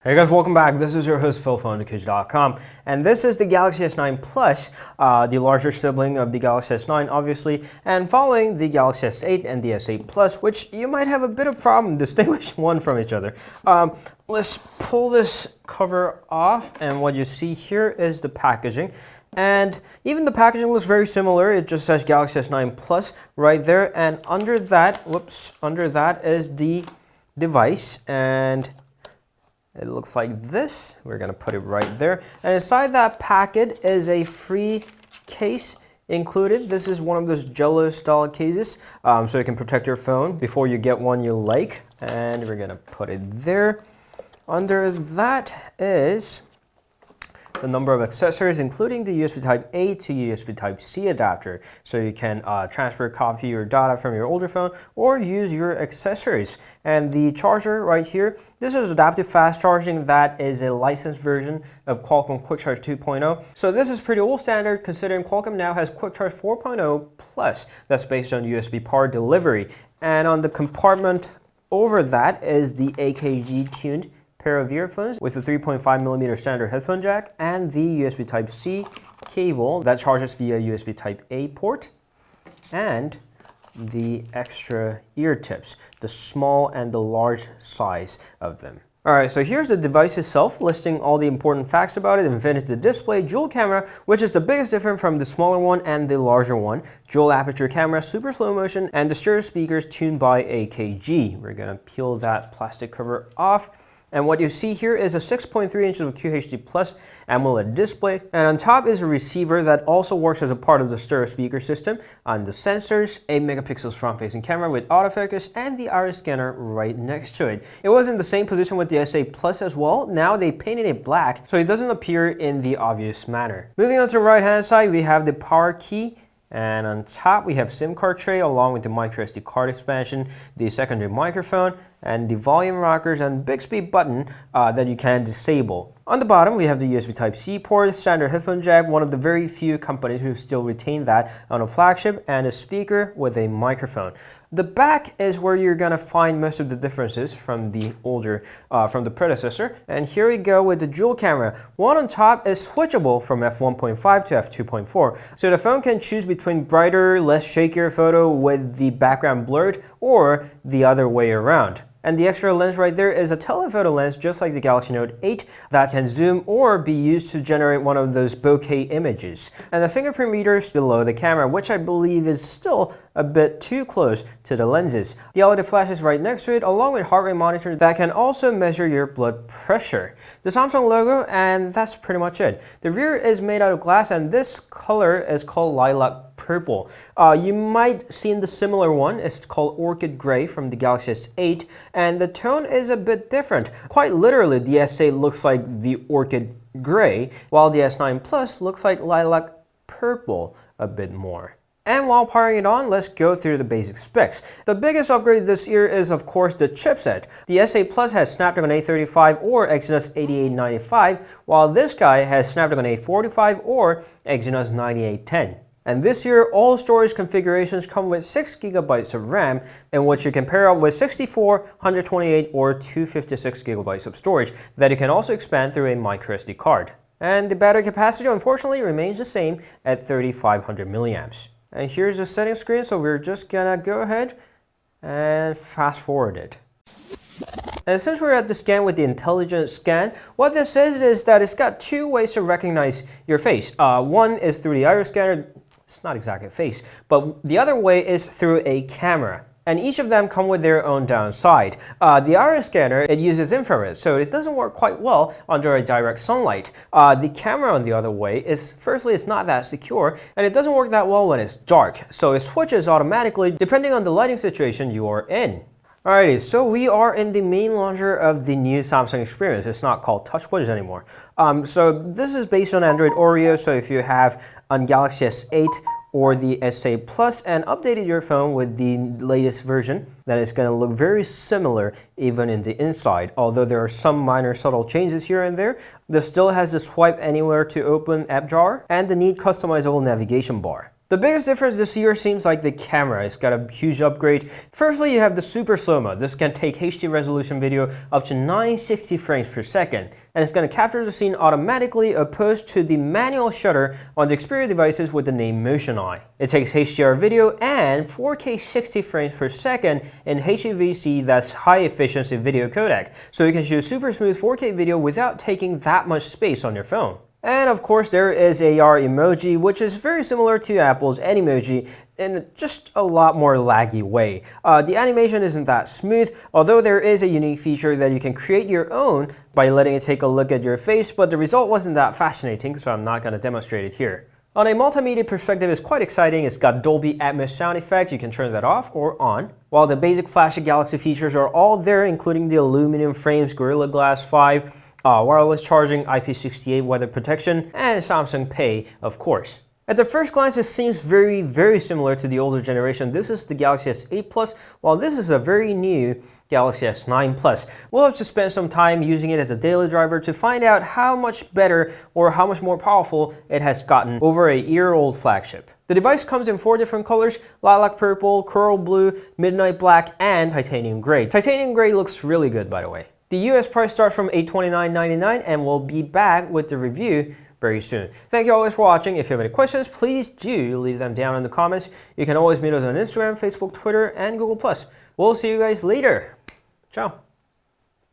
Hey guys, welcome back. This is your host Phil from underKG.com, and this is the Galaxy S9 Plus, the larger sibling of the Galaxy S9 obviously, and following the Galaxy S8 and the S8 Plus, which you might have a bit of problem distinguishing one from each other. Let's pull this cover off, and what you see here is the packaging. And even the packaging looks very similar. It just says Galaxy S9 Plus right there, and under that is the device, and it looks like this. We're gonna put it right there. And inside that packet is a free case included. This is one of those Jello style cases, so you can protect your phone before you get one you like. And we're gonna put it there. Under that is the number of accessories, including the USB Type-A to USB Type-C adapter, so you can transfer, copy your data from your older phone or use your accessories. And the charger right here, this is adaptive fast charging. That is a licensed version of Qualcomm Quick Charge 2.0. So this is pretty old standard, considering Qualcomm now has Quick Charge 4.0 Plus that's based on USB power delivery. And on the compartment over that is the AKG tuned pair of earphones with a 3.5mm standard headphone jack and the USB Type-C cable that charges via USB Type-A port, and the extra ear tips, the small and the large size of them. Alright, so here's the device itself, listing all the important facts about it. Infinity display, dual camera, which is the biggest difference from the smaller one and the larger one. Dual aperture camera, super slow motion, and the stereo speakers tuned by AKG. We're gonna peel that plastic cover off. And what you see here is a 6.3 inches of QHD Plus AMOLED display, and on top is a receiver that also works as a part of the stereo speaker system. On the sensors, 8 megapixels front-facing camera with autofocus and the iris scanner right next to it. It was in the same position with the S8 Plus as well. Now they painted it black so it doesn't appear in the obvious manner. Moving on to the right-hand side, we have the power key. And on top we have SIM card tray along with the microSD card expansion, the secondary microphone, and the volume rockers and Bixby button that you can disable. On the bottom we have the USB Type-C port, standard headphone jack, one of the very few companies who still retain that on a flagship, and a speaker with a microphone. The back is where you're gonna find most of the differences from the older, from the predecessor. And here we go with the dual camera. One on top is switchable from f1.5 to f2.4. So the phone can choose between brighter, less shakier photo with the background blurred, or the other way around. And the extra lens right there is a telephoto lens, just like the Galaxy Note 8, that can zoom or be used to generate one of those bokeh images. And the fingerprint reader is below the camera, which I believe is still a bit too close to the lenses. The LED flash is right next to it, along with heart rate monitor that can also measure your blood pressure. The Samsung logo, and that's pretty much it. The rear is made out of glass, and this color is called lilac purple. You might seen the similar one. It's called Orchid Gray from the Galaxy S8, and the tone is a bit different. Quite literally, the S8 looks like the Orchid Gray, while the S9 Plus looks like lilac purple a bit more. And while powering it on, let's go through the basic specs. The biggest upgrade this year is of course the chipset. The S8 Plus has Snapdragon 835 or Exynos 8895, while this guy has Snapdragon 845 or Exynos 9810. And this year, all storage configurations come with 6 GB of RAM, in which you can pair up with 64, 128, or 256 GB of storage that you can also expand through a microSD card. And the battery capacity unfortunately remains the same at 3500 milliamps. And here's the settings screen, so we're just gonna go ahead and fast forward it. And since we're at the scan with the intelligent scan, what this is that it's got two ways to recognize your face. One is through the iris scanner. It's not exactly a face, but the other way is through a camera. And each of them come with their own downside. The iris scanner, it uses infrared, so it doesn't work quite well under a direct sunlight. The camera, on the other way, is firstly, it's not that secure, and it doesn't work that well when it's dark, so it switches automatically depending on the lighting situation you are in. Alrighty, so we are in the main launcher of the new Samsung experience. It's not called TouchWiz anymore. So this is based on Android Oreo, so if you have a Galaxy S8 or the S8 Plus and updated your phone with the latest version, then it's going to look very similar even in the inside. Although there are some minor subtle changes here and there, this still has the swipe anywhere to open app drawer and the neat customizable navigation bar. The biggest difference this year seems like the camera. It's got a huge upgrade. Firstly, you have the Super Slow Mo. This can take HD resolution video up to 960 frames per second, and it's going to capture the scene automatically opposed to the manual shutter on the Xperia devices with the name Motion Eye. It takes HDR video and 4K 60 frames per second in HEVC, that's high efficiency video codec, so you can shoot super smooth 4K video without taking that much space on your phone. And of course there is AR emoji, which is very similar to Apple's Animoji in just a lot more laggy way. The animation isn't that smooth, although there is a unique feature that you can create your own by letting it take a look at your face, but the result wasn't that fascinating, so I'm not going to demonstrate it here. On a multimedia perspective, it's quite exciting. It's got Dolby Atmos sound effect. You can turn that off or on. While the basic flashy Galaxy features are all there, including the aluminum frames, Gorilla Glass 5, wireless charging, IP68 weather protection, and Samsung Pay, of course. At the first glance, it seems very similar to the older generation. This is the Galaxy S8 Plus, while this is a very new Galaxy S9 Plus. We'll have to spend some time using it as a daily driver to find out how much better or how much more powerful it has gotten over a year-old flagship. The device comes in 4 different colors: lilac purple, coral blue, midnight black, and titanium gray. Titanium gray looks really good, by the way. The US price starts from $829.99, and we'll be back with the review very soon. Thank you always for watching. If you have any questions, please do leave them down in the comments. You can always meet us on Instagram, Facebook, Twitter, and Google+. We'll see you guys later. Ciao.